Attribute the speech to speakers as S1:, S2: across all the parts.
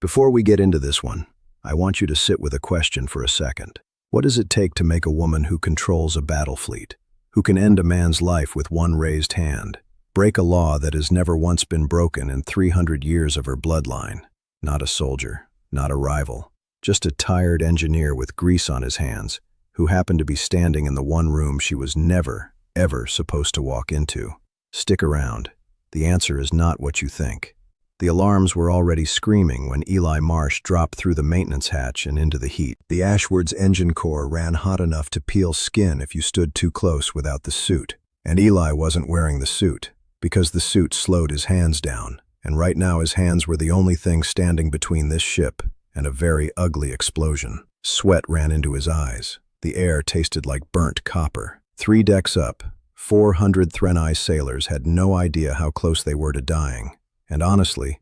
S1: Before we get into this one, I want you to sit with a question for a second. What does it take to make a woman who controls a battle fleet, who can end a man's life with one raised hand, break a law that has never once been broken in 300 years of her bloodline? Not a soldier, not a rival, just a tired engineer with grease on his hands, who happened to be standing in the one room she was never, ever supposed to walk into. Stick around. The answer is not what you think. The alarms were already screaming when Eli Marsh dropped through the maintenance hatch and into the heat. The Ashward's engine core ran hot enough to peel skin if you stood too close without the suit. And Eli wasn't wearing the suit, because the suit slowed his hands down, and right now his hands were the only thing standing between this ship and a very ugly explosion. Sweat ran into his eyes. The air tasted like burnt copper. 3 decks up, 400 Threnai sailors had no idea how close they were to dying. And honestly,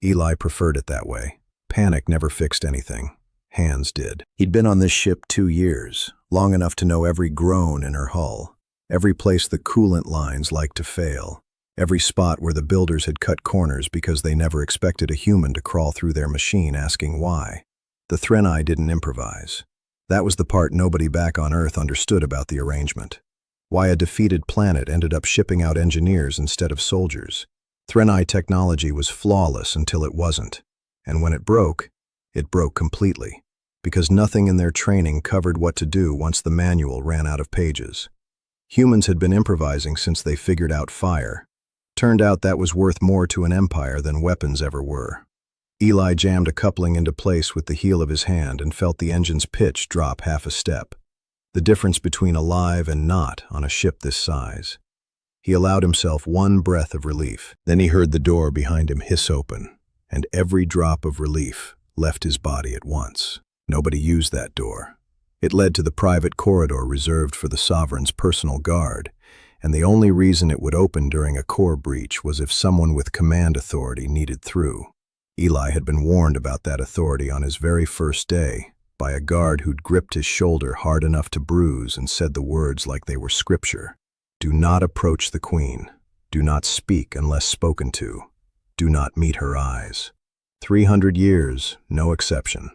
S1: Eli preferred it that way. Panic never fixed anything. Hands did. He'd been on this ship 2 years, long enough to know every groan in her hull, every place the coolant lines liked to fail, every spot where the builders had cut corners because they never expected a human to crawl through their machine asking why. The Threnai didn't improvise. That was the part nobody back on Earth understood about the arrangement. Why a defeated planet ended up shipping out engineers instead of soldiers. Threnai technology was flawless until it wasn't, and when it broke completely, because nothing in their training covered what to do once the manual ran out of pages. Humans had been improvising since they figured out fire. Turned out that was worth more to an empire than weapons ever were. Eli jammed a coupling into place with the heel of his hand and felt the engine's pitch drop half a step. The difference between alive and not on a ship this size. He allowed himself one breath of relief. Then he heard the door behind him hiss open, and every drop of relief left his body at once. Nobody used that door. It led to the private corridor reserved for the Sovereign's personal guard, and the only reason it would open during a core breach was if someone with command authority needed through. Eli had been warned about that authority on his very first day by a guard who'd gripped his shoulder hard enough to bruise and said the words like they were scripture. Do not approach the Queen. Do not speak unless spoken to. Do not meet her eyes. 300 years, no exception.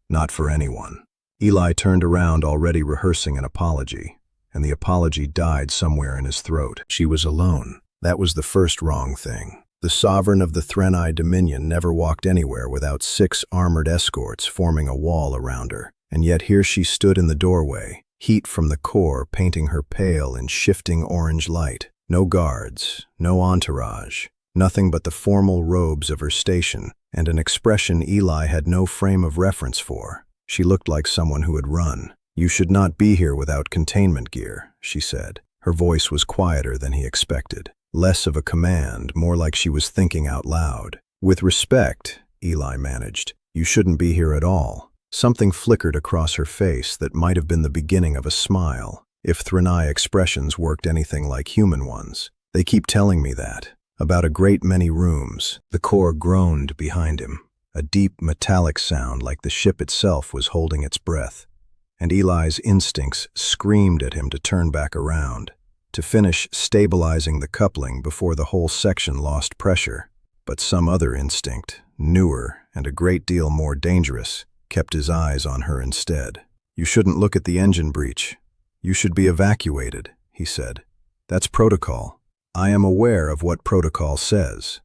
S1: Not for anyone. Eli turned around already rehearsing an apology, and the apology died somewhere in his throat. She was alone. That was the first wrong thing. The Sovereign of the Threnai Dominion never walked anywhere without 6 armored escorts forming a wall around her, and yet here she stood in the doorway, heat from the core painting her pale in shifting orange light. No guards, no entourage, nothing but the formal robes of her station, and an expression Eli had no frame of reference for. She looked like someone who had run. You should not be here without containment gear, she said. Her voice was quieter than he expected. Less of a command, more like she was thinking out loud. With respect, Eli managed, you shouldn't be here at all. Something flickered across her face that might have been the beginning of a smile, if Threnai expressions worked anything like human ones. They keep telling me that. About a great many rooms. The core groaned behind him, a deep metallic sound like the ship itself was holding its breath. And Eli's instincts screamed at him to turn back around, to finish stabilizing the coupling before the whole section lost pressure. But some other instinct, newer and a great deal more dangerous, kept his eyes on her instead. You shouldn't look at the engine breach. You should be evacuated, he said. That's protocol. I am aware of what protocol says.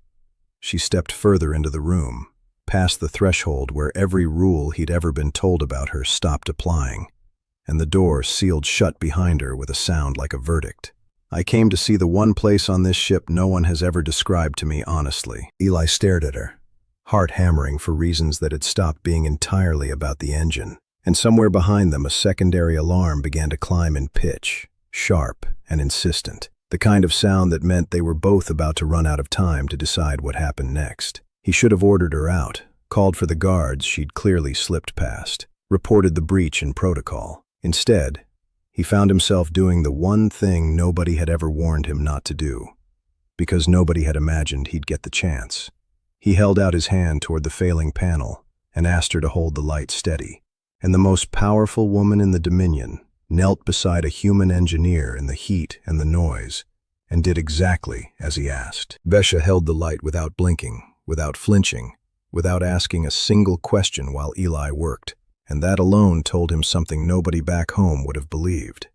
S1: She stepped further into the room, past the threshold where every rule he'd ever been told about her stopped applying, and the door sealed shut behind her with a sound like a verdict. I came to see the one place on this ship no one has ever described to me honestly. Eli stared at her, heart hammering for reasons that had stopped being entirely about the engine. And somewhere behind them a secondary alarm began to climb in pitch, sharp and insistent, the kind of sound that meant they were both about to run out of time to decide what happened next. He should have ordered her out, called for the guards she'd clearly slipped past, reported the breach in protocol. Instead, he found himself doing the one thing nobody had ever warned him not to do, because nobody had imagined he'd get the chance. He held out his hand toward the failing panel and asked her to hold the light steady. And the most powerful woman in the Dominion knelt beside a human engineer in the heat and the noise, and did exactly as he asked. Vesha held the light without blinking, without flinching, without asking a single question while Eli worked, and that alone told him something nobody back home would have believed.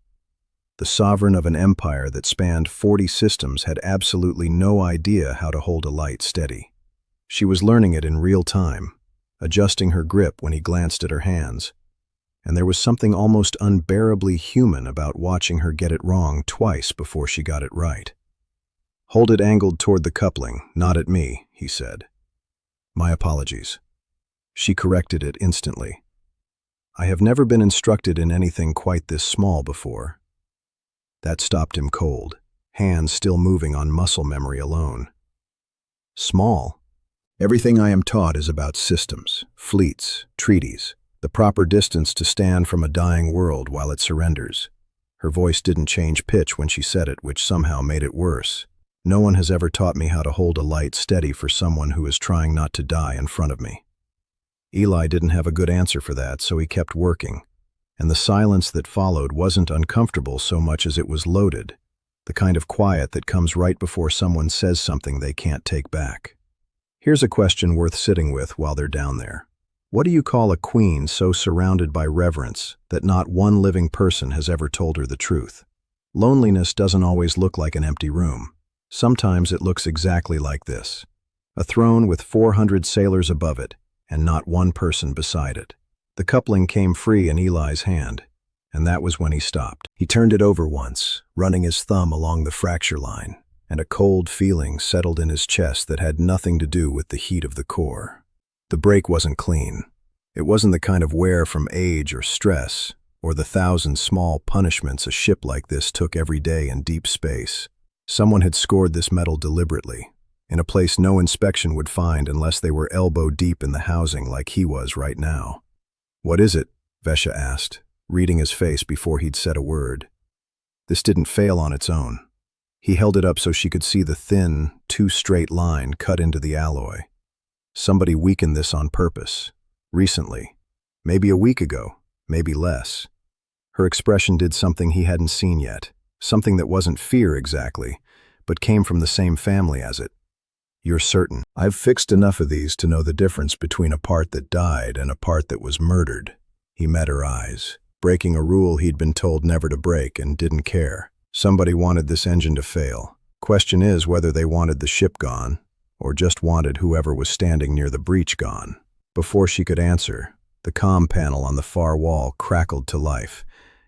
S1: The sovereign of an empire that spanned 40 systems had absolutely no idea how to hold a light steady. She was learning it in real time, adjusting her grip when he glanced at her hands, and there was something almost unbearably human about watching her get it wrong twice before she got it right. "Hold it angled toward the coupling, not at me," he said. "My apologies." She corrected it instantly. "I have never been instructed in anything quite this small before." That stopped him cold, hands still moving on muscle memory alone. "Small? Everything I am taught is about systems, fleets, treaties, the proper distance to stand from a dying world while it surrenders." Her voice didn't change pitch when she said it, which somehow made it worse. "No one has ever taught me how to hold a light steady for someone who is trying not to die in front of me." Eli didn't have a good answer for that, so he kept working, and the silence that followed wasn't uncomfortable so much as it was loaded, the kind of quiet that comes right before someone says something they can't take back. Here's a question worth sitting with while they're down there. What do you call a queen so surrounded by reverence that not one living person has ever told her the truth? Loneliness doesn't always look like an empty room. Sometimes it looks exactly like this. A throne with 400 sailors above it, and not one person beside it. The coupling came free in Eli's hand, and that was when he stopped. He turned it over once, running his thumb along the fracture line, and a cold feeling settled in his chest that had nothing to do with the heat of the core. The break wasn't clean. It wasn't the kind of wear from age or stress, or the 1,000 small punishments a ship like this took every day in deep space. Someone had scored this metal deliberately, in a place no inspection would find unless they were elbow deep in the housing like he was right now. "What is it?" Vesha asked, reading his face before he'd said a word. This didn't fail on its own. He held it up so she could see the thin, two-straight line cut into the alloy. Somebody weakened this on purpose. Recently. Maybe a week ago. Maybe less. Her expression did something he hadn't seen yet. Something that wasn't fear exactly, but came from the same family as it. "You're certain?" "I've fixed enough of these to know the difference between a part that died and a part that was murdered." He met her eyes, breaking a rule he'd been told never to break and didn't care. Somebody wanted this engine to fail. Question is whether they wanted the ship gone, or just wanted whoever was standing near the breach gone. Before she could answer, the comm panel on the far wall crackled to life,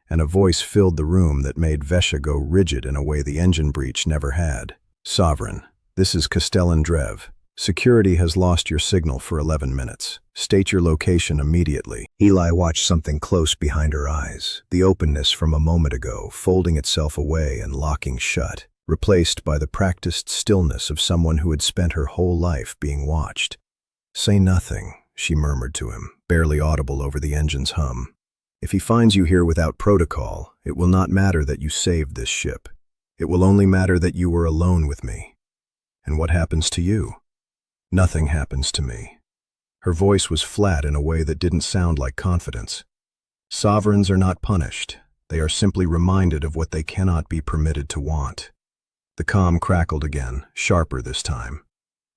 S1: and a voice filled the room that made Vesha go rigid in a way the engine breach never had. "Sovereign, this is Castellan Drev. Security has lost your signal for 11 minutes. State your location immediately." Eli watched something close behind her eyes, the openness from a moment ago folding itself away and locking shut, replaced by the practiced stillness of someone who had spent her whole life being watched. "Say nothing," she murmured to him, barely audible over the engine's hum. "If he finds you here without protocol, it will not matter that you saved this ship. It will only matter that you were alone with me. And what happens to you?" "Nothing happens to me." Her voice was flat in a way that didn't sound like confidence. Sovereigns are not punished. They are simply reminded of what they cannot be permitted to want. The comm crackled again, sharper this time.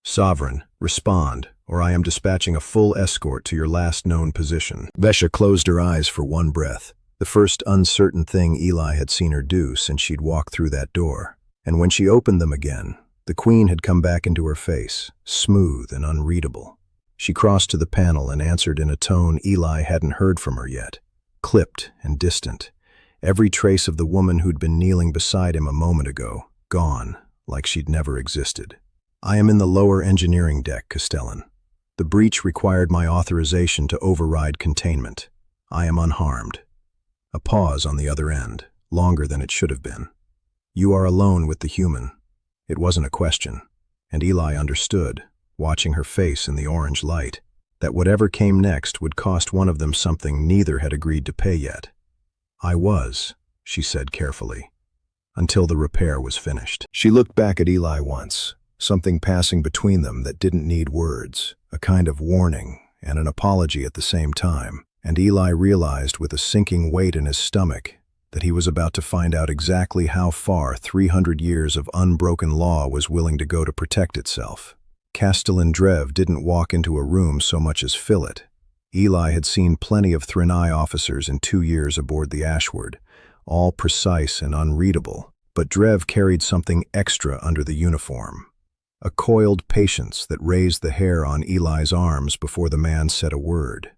S1: "Sovereign, respond, or I am dispatching a full escort to your last known position." Vesha closed her eyes for one breath, the first uncertain thing Eli had seen her do since she'd walked through that door. And when she opened them again, the queen had come back into her face, smooth and unreadable. She crossed to the panel and answered in a tone Eli hadn't heard from her yet, clipped and distant, every trace of the woman who'd been kneeling beside him a moment ago, gone, like she'd never existed. "I am in the lower engineering deck, Castellan. The breach required my authorization to override containment. I am unharmed." A pause on the other end, longer than it should have been. "You are alone with the human." It wasn't a question, and Eli understood, watching her face in the orange light, that whatever came next would cost one of them something neither had agreed to pay yet. "I was," she said carefully, "until the repair was finished." She looked back at Eli once, something passing between them that didn't need words, a kind of warning and an apology at the same time, and Eli realized with a sinking weight in his stomach that he was about to find out exactly how far 300 years of unbroken law was willing to go to protect itself. Castellan Drev didn't walk into a room so much as fill it. Eli had seen plenty of Threnai officers in 2 years aboard the Ashward, all precise and unreadable, but Drev carried something extra under the uniform. A coiled patience that raised the hair on Eli's arms before the man said a word.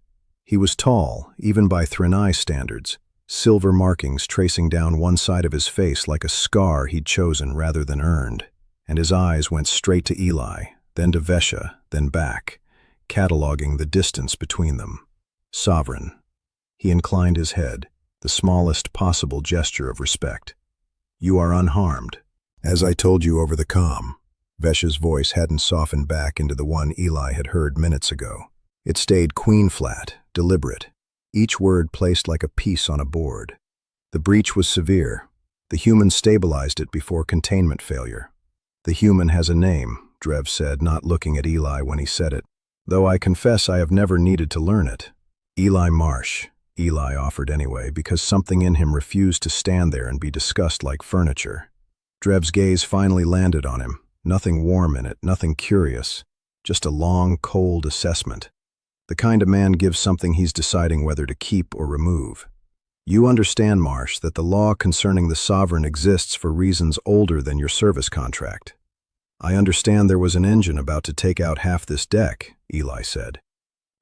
S1: He was tall, even by Threnai standards, silver markings tracing down one side of his face like a scar he'd chosen rather than earned, and his eyes went straight to Eli, then to Vesha, then back, cataloging the distance between them. Sovereign. He inclined his head, the smallest possible gesture of respect. You are unharmed. As I told you over the comm. Vesha's voice hadn't softened back into the one Eli had heard minutes ago. It stayed queen-flat, deliberate, each word placed like a piece on a board. The breach was severe. The human stabilized it before containment failure. The human has a name, Drev said, not looking at Eli when he said it, though I confess I have never needed to learn it. Eli Marsh, Eli offered anyway, because something in him refused to stand there and be discussed like furniture. Drev's gaze finally landed on him, nothing warm in it, nothing curious, just a long, cold assessment. The kind of man gives something he's deciding whether to keep or remove. You understand, Marsh, that the law concerning the sovereign exists for reasons older than your service contract. I understand there was an engine about to take out half this deck, Eli said.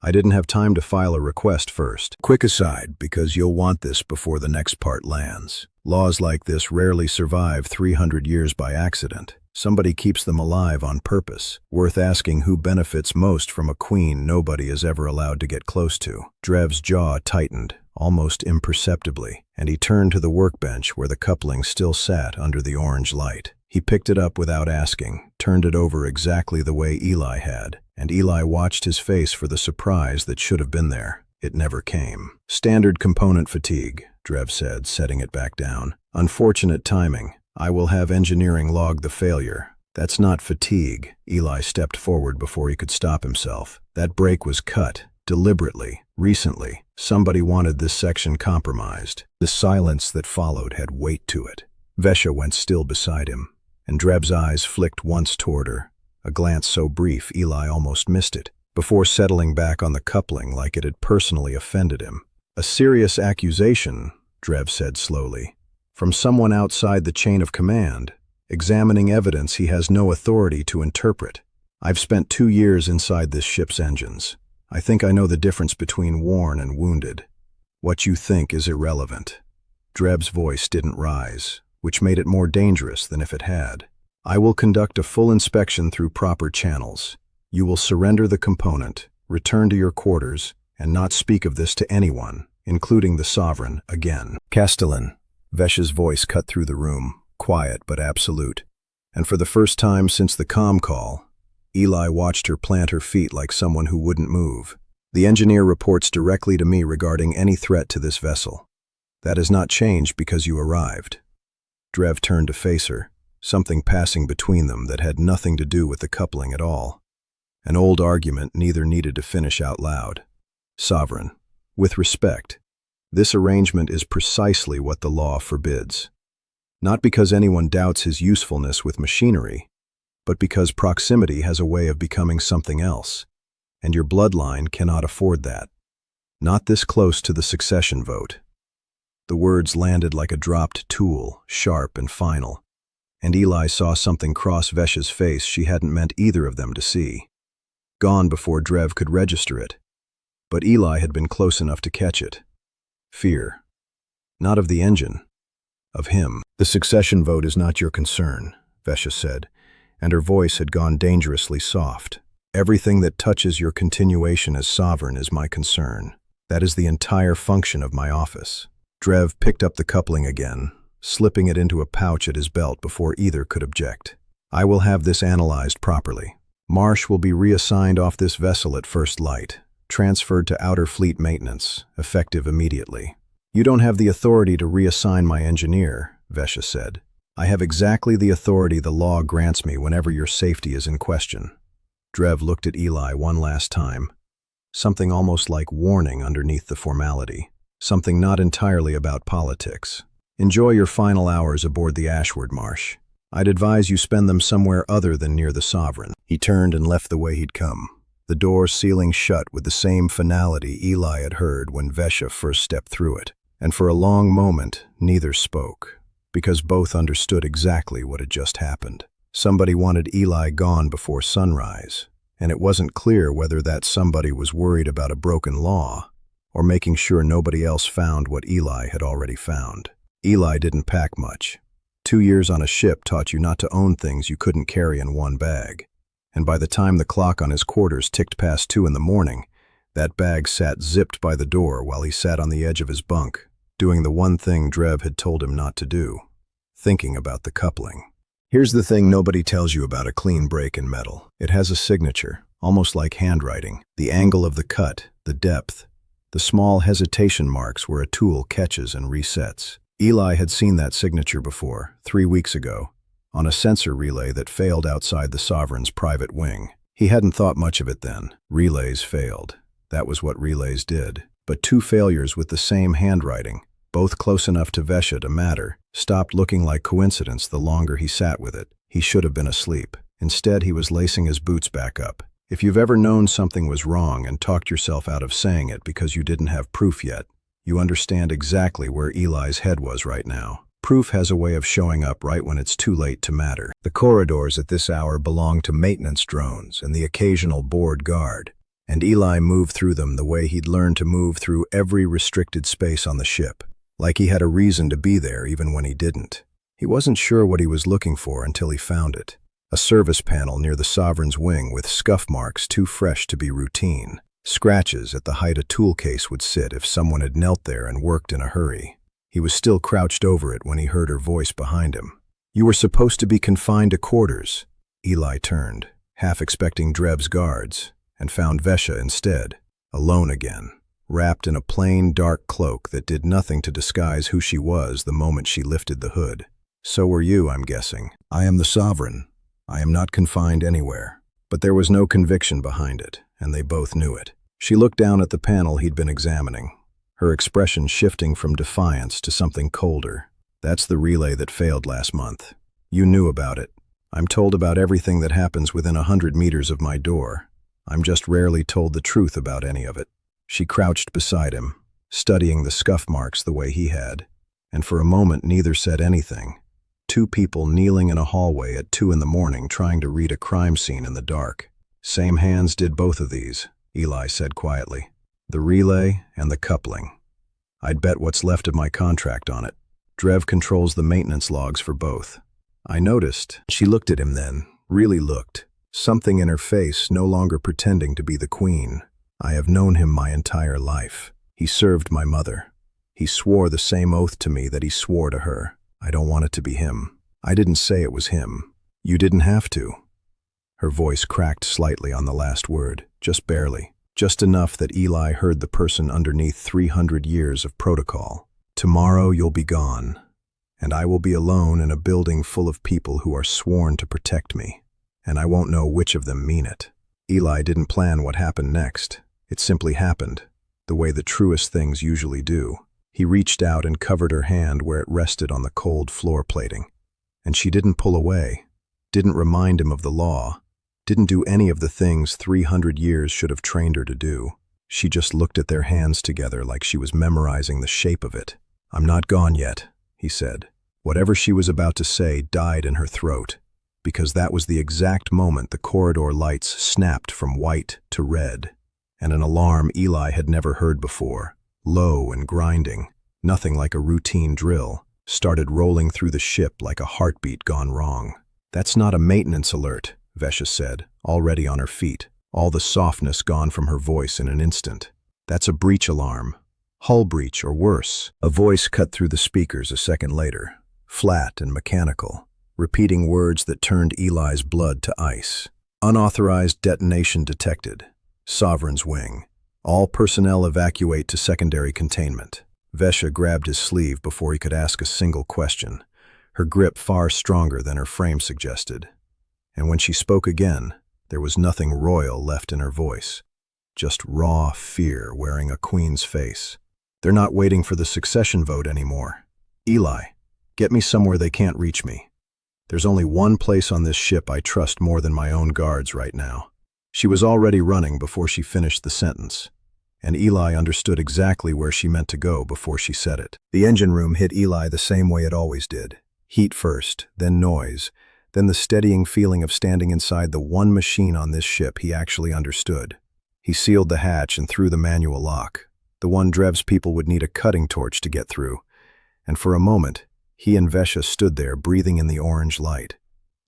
S1: I didn't have time to file a request first. Quick aside, because you'll want this before the next part lands. Laws like this rarely survive 300 years by accident. Somebody keeps them alive on purpose. Worth asking who benefits most from a queen nobody is ever allowed to get close to. Drev's jaw tightened, almost imperceptibly, and he turned to the workbench where the coupling still sat under the orange light. He picked it up without asking, turned it over exactly the way Eli had, and Eli watched his face for the surprise that should have been there. It never came. Standard component fatigue, Drev said, setting it back down. Unfortunate timing. I will have engineering log the failure. That's not fatigue. Eli stepped forward before he could stop himself. That break was cut, deliberately, recently. Somebody wanted this section compromised. The silence that followed had weight to it. Vesha went still beside him, and Drev's eyes flicked once toward her, a glance so brief Eli almost missed it, before settling back on the coupling like it had personally offended him. A serious accusation, Drev said slowly, from someone outside the chain of command, examining evidence he has no authority to interpret. I've spent 2 years inside this ship's engines. I think I know the difference between worn and wounded. What you think is irrelevant. Drev's voice didn't rise, which made it more dangerous than if it had. I will conduct a full inspection through proper channels. You will surrender the component, return to your quarters, and not speak of this to anyone, including the sovereign, again. Castellan. Vesha's voice cut through the room, quiet but absolute. And for the first time since the comm call, Eli watched her plant her feet like someone who wouldn't move. The engineer reports directly to me regarding any threat to this vessel. That has not changed because you arrived. Drev turned to face her, something passing between them that had nothing to do with the coupling at all. An old argument neither needed to finish out loud. Sovereign, with respect, this arrangement is precisely what the law forbids. Not because anyone doubts his usefulness with machinery, but because proximity has a way of becoming something else, and your bloodline cannot afford that. Not this close to the succession vote. The words landed like a dropped tool, sharp and final, and Eli saw something cross Vesha's face she hadn't meant either of them to see. Gone before Drev could register it, but Eli had been close enough to catch it. Fear. Not of the engine. Of him. The succession vote is not your concern, Vesha said, and her voice had gone dangerously soft. Everything that touches your continuation as sovereign is my concern. That is the entire function of my office. Drev picked up the coupling again, slipping it into a pouch at his belt before either could object. I will have this analyzed properly. Marsh will be reassigned off this vessel at first light, transferred to outer fleet maintenance, effective immediately. You don't have the authority to reassign my engineer, Vesha said. I have exactly the authority the law grants me whenever your safety is in question. Drev looked at Eli one last time. Something almost like warning underneath the formality. Something not entirely about politics. Enjoy your final hours aboard the Ashward, Marsh. I'd advise you spend them somewhere other than near the sovereign." He turned and left the way he'd come, the door sealing shut with the same finality Eli had heard when Vesha first stepped through it. And for a long moment, neither spoke, because both understood exactly what had just happened. Somebody wanted Eli gone before sunrise, and it wasn't clear whether that somebody was worried about a broken law or making sure nobody else found what Eli had already found. Eli didn't pack much. 2 years on a ship taught you not to own things you couldn't carry in one bag. And by the time the clock on his quarters ticked past 2 in the morning, that bag sat zipped by the door while he sat on the edge of his bunk, doing the one thing Drev had told him not to do, thinking about the coupling. Here's the thing nobody tells you about a clean break in metal. It has a signature, almost like handwriting. The angle of the cut, the depth, the small hesitation marks where a tool catches and resets. Eli had seen that signature before, 3 weeks ago, on a sensor relay that failed outside the Sovereign's private wing. He hadn't thought much of it then. Relays failed. That was what relays did. But 2 failures with the same handwriting, both close enough to Vesha to matter, stopped looking like coincidence the longer he sat with it. He should have been asleep. Instead, he was lacing his boots back up. If you've ever known something was wrong and talked yourself out of saying it because you didn't have proof yet, you understand exactly where Eli's head was right now. Proof has a way of showing up right when it's too late to matter. The corridors at this hour belonged to maintenance drones and the occasional board guard, and Eli moved through them the way he'd learned to move through every restricted space on the ship, like he had a reason to be there even when he didn't. He wasn't sure what he was looking for until he found it. A service panel near the Sovereign's wing with scuff marks too fresh to be routine. Scratches at the height a tool case would sit if someone had knelt there and worked in a hurry. He was still crouched over it when he heard her voice behind him. "You were supposed to be confined to quarters." Eli turned, half expecting Drev's guards, and found Vesha instead, alone again, wrapped in a plain, dark cloak that did nothing to disguise who she was the moment she lifted the hood. "So were you, I'm guessing." "I am the Sovereign. I am not confined anywhere." But there was no conviction behind it, and they both knew it. She looked down at the panel he'd been examining, her expression shifting from defiance to something colder. "That's the relay that failed last month. You knew about it. I'm told about everything that happens within 100 meters of my door. I'm just rarely told the truth about any of it." She crouched beside him, studying the scuff marks the way he had, and for a moment neither said anything. 2 people kneeling in a hallway at 2 in the morning trying to read a crime scene in the dark. "Same hands did both of these," Eli said quietly. "The relay and the coupling. I'd bet what's left of my contract on it. Drev controls the maintenance logs for both." "I noticed." She looked at him then, really looked, something in her face no longer pretending to be the queen. "I have known him my entire life. He served my mother. He swore the same oath to me that he swore to her. I don't want it to be him." "I didn't say it was him." "You didn't have to." Her voice cracked slightly on the last word, just barely, just enough that Eli heard the person underneath 300 years of protocol. "Tomorrow you'll be gone, and I will be alone in a building full of people who are sworn to protect me, and I won't know which of them mean it." Eli didn't plan what happened next. It simply happened, the way the truest things usually do. He reached out and covered her hand where it rested on the cold floor plating. And she didn't pull away, didn't remind him of the law, didn't do any of the things 300 years should have trained her to do. She just looked at their hands together like she was memorizing the shape of it. "I'm not gone yet," he said. Whatever she was about to say died in her throat, because that was the exact moment the corridor lights snapped from white to red, and an alarm Eli had never heard before, low and grinding, nothing like a routine drill, started rolling through the ship like a heartbeat gone wrong. "That's not a maintenance alert," Vesha said, already on her feet, all the softness gone from her voice in an instant. "That's a breach alarm. Hull breach or worse." A voice cut through the speakers a second later, flat and mechanical, repeating words that turned Eli's blood to ice. "Unauthorized detonation detected. Sovereign's wing. All personnel evacuate to secondary containment." Vesha grabbed his sleeve before he could ask a single question, her grip far stronger than her frame suggested. And when she spoke again, there was nothing royal left in her voice, just raw fear wearing a queen's face. "They're not waiting for the succession vote anymore. Eli, get me somewhere they can't reach me." There's only one place on this ship I trust more than my own guards right now." She was already running before she finished the sentence, and Eli understood exactly where she meant to go before she said it. The engine room hit Eli the same way it always did. Heat first, then noise, then the steadying feeling of standing inside the one machine on this ship he actually understood. He sealed the hatch and threw the manual lock, the one Drev's people would need a cutting torch to get through, and for a moment, he and Vesha stood there breathing in the orange light,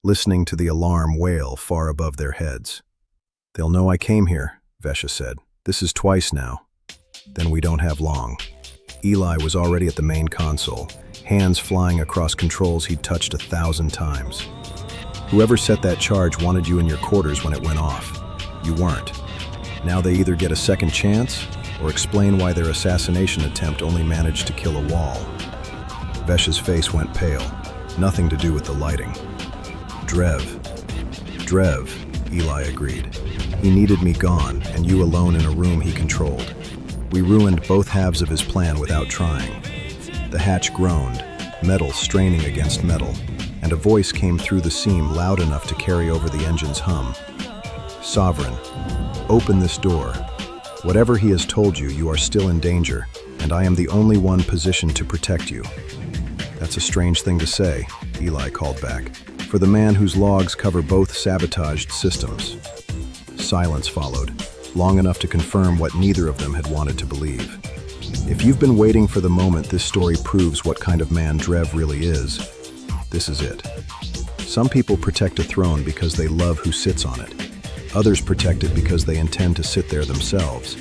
S1: listening to the alarm wail far above their heads. "They'll know I came here," Vesha said. "This is twice now." "Then we don't have long." Eli was already at the main console, hands flying across controls he'd touched 1,000 times. "Whoever set that charge wanted you in your quarters when it went off. You weren't. Now they either get a second chance or explain why their assassination attempt only managed to kill a wall." Vesha's face went pale, nothing to do with the lighting. Drev, Eli agreed. "He needed me gone, and you alone in a room he controlled. We ruined both halves of his plan without trying." The hatch groaned, metal straining against metal, and a voice came through the seam loud enough to carry over the engine's hum. "Sovereign, open this door. Whatever he has told you, you are still in danger, and I am the only one positioned to protect you." "That's a strange thing to say," Eli called back, "for the man whose logs cover both sabotaged systems." Silence followed, long enough to confirm what neither of them had wanted to believe. If you've been waiting for the moment this story proves what kind of man Drev really is, this is it. Some people protect a throne because they love who sits on it. Others protect it because they intend to sit there themselves,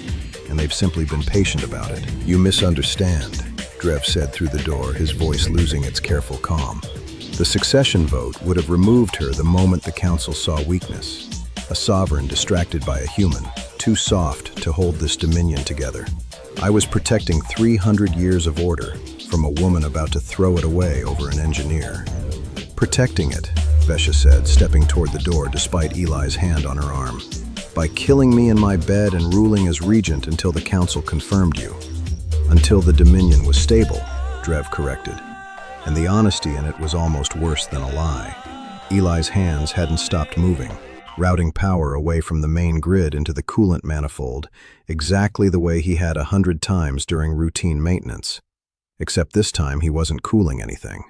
S1: and they've simply been patient about it. "You misunderstand," Drev said through the door, his voice losing its careful calm. "The succession vote would have removed her the moment the council saw weakness. A sovereign distracted by a human, too soft to hold this dominion together. I was protecting 300 years of order from a woman about to throw it away over an engineer." "Protecting it," Vesha said, stepping toward the door despite Eli's hand on her arm. "By killing me in my bed and ruling as regent until the council confirmed you." "Until the dominion was stable," Drev corrected. And the honesty in it was almost worse than a lie. Eli's hands hadn't stopped moving, routing power away from the main grid into the coolant manifold, exactly the way he had 100 times during routine maintenance. Except this time he wasn't cooling anything.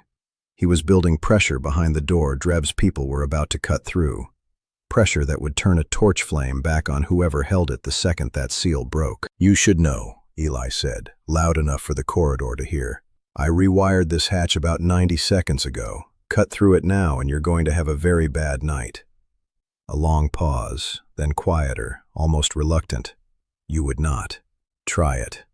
S1: He was building pressure behind the door Drev's people were about to cut through. Pressure that would turn a torch flame back on whoever held it the second that seal broke. "You should know," Eli said, loud enough for the corridor to hear. "I rewired this hatch about 90 seconds ago. Cut through it now and you're going to have a very bad night." A long pause, then quieter, almost reluctant. "You would not. Try it."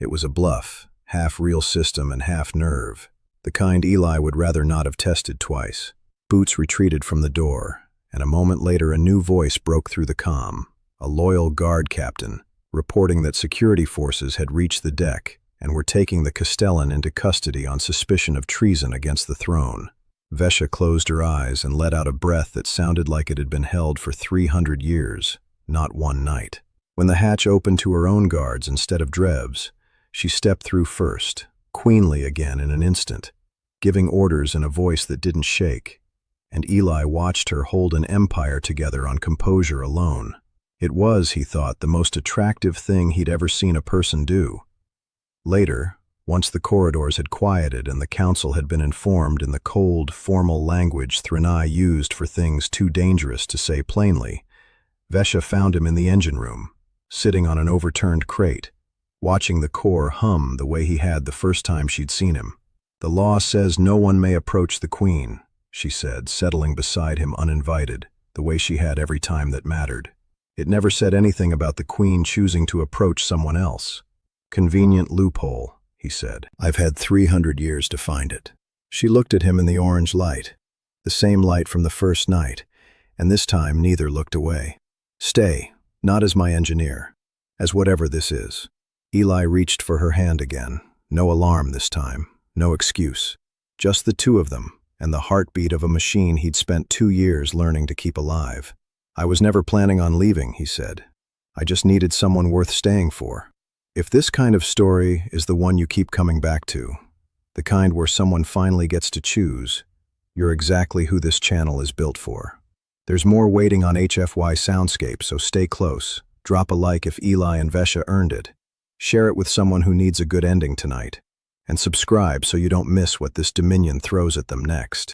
S1: It was a bluff, half real system and half nerve, the kind Eli would rather not have tested twice. Boots retreated from the door, and a moment later a new voice broke through the comm, a loyal guard captain, reporting that security forces had reached the deck and were taking the Castellan into custody on suspicion of treason against the throne. Vesha closed her eyes and let out a breath that sounded like it had been held for 300 years, not one night. When the hatch opened to her own guards instead of Drev's, she stepped through first, queenly again in an instant, giving orders in a voice that didn't shake, and Eli watched her hold an empire together on composure alone. It was, he thought, the most attractive thing he'd ever seen a person do. Later, once the corridors had quieted and the council had been informed in the cold, formal language Thranai used for things too dangerous to say plainly, Vesha found him in the engine room, sitting on an overturned crate, watching the core hum the way he had the first time she'd seen him. "The law says no one may approach the queen," she said, settling beside him uninvited, the way she had every time that mattered. "It never said anything about the queen choosing to approach someone else." "Convenient loophole," he said. "I've had 300 years to find it." She looked at him in the orange light, the same light from the first night, and this time neither looked away. "Stay, not as my engineer, as whatever this is." Eli reached for her hand again. No alarm this time, no excuse. Just the two of them, and the heartbeat of a machine he'd spent 2 years learning to keep alive. "I was never planning on leaving," he said. "I just needed someone worth staying for." If this kind of story is the one you keep coming back to, the kind where someone finally gets to choose, You're exactly who this channel is built for. There's more waiting on HFY Soundscape, so stay close. Drop a like if Eli and Vesha earned it. Share it with someone who needs a good ending tonight. And subscribe so you don't miss what this Dominion throws at them next.